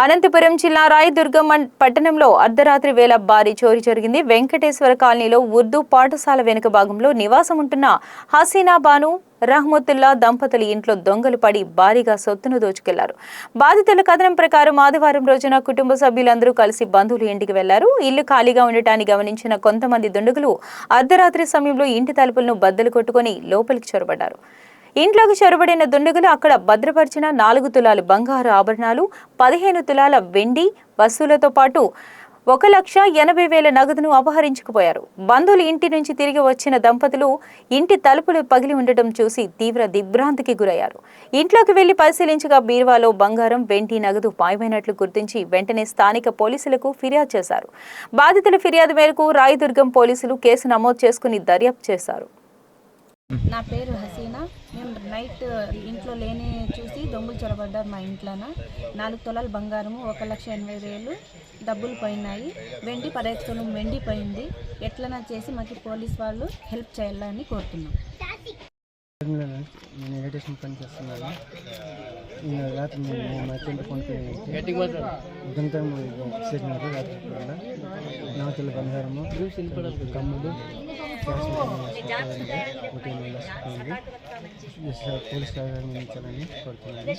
అనంతపురం జిల్లా రాయదుర్గం పట్టణంలో అర్ధరాత్రి వేళ భారీ చోరీ జరిగింది. వెంకటేశ్వర కాలనీలో ఉర్దూ పాఠశాల వెనుక భాగంలో నివాసం ఉంటున్న హసీనా బాను రహమతుల్లా దంపతుల ఇంట్లో దొంగలు పడి భారీగా సొత్తును దోచుకెళ్లారు. బాధితుల కథనం ప్రకారం ఆదివారం రోజున కుటుంబ సభ్యులందరూ కలిసి బంధువుల ఇంటికి వెళ్లారు. ఇల్లు ఖాళీగా ఉండటాన్ని గమనించిన కొంతమంది దుండగులు అర్ధరాత్రి సమయంలో ఇంటి తలుపులను బద్దలు కొట్టుకుని లోపలికి చొరబడ్డారు. ఇంట్లోకి చొరబడిన దుండగులు అక్కడ భద్రపరిచిన 4 తులాల బంగారు ఆభరణాలు, 15 తులాల వెండి వస్తువులతో పాటు 1,80,000 నగదును అపహరించుకుపోయారు. బంధువులు ఇంటి నుంచి తిరిగి వచ్చిన దంపతులు ఇంటి తలుపులు పగిలి ఉండటం చూసి తీవ్ర దిగ్భ్రాంతికి గురయ్యారు. ఇంట్లోకి వెళ్లి పరిశీలించగా బీరువాలో బంగారం, వెండి, నగదు మాయమైనట్లు గుర్తించి వెంటనే స్థానిక పోలీసులకు ఫిర్యాదు చేశారు. బాధితుల ఫిర్యాదు మేరకు రాయదుర్గం పోలీసులు కేసు నమోదు చేసుకుని దర్యాప్తు చేశారు. నా పేరు హసీనా. మేము నైట్ ఇంట్లో లేని చూసి దొంగలు చొరబడ్డారు. మా ఇంట్లోన 4 తులాల బంగారము, 1,80,000 డబ్బులు పోయినాయి. వెండి 15 తులం వెండి పోయింది. ఎట్లనా చేసి మాకు పోలీస్ వాళ్ళు హెల్ప్ చేయాలని కోరుతున్నాం. నేను ఎలక్ట్రీషియన్ పని చేస్తున్నాను. రాత్రి మా చెల్లి ఫోన్కి ఉదంతం చేసినారు. రాత్రి 4 తులాల బంగారము, కమ్ములు, పోలీస్ కోరుతున్నాను.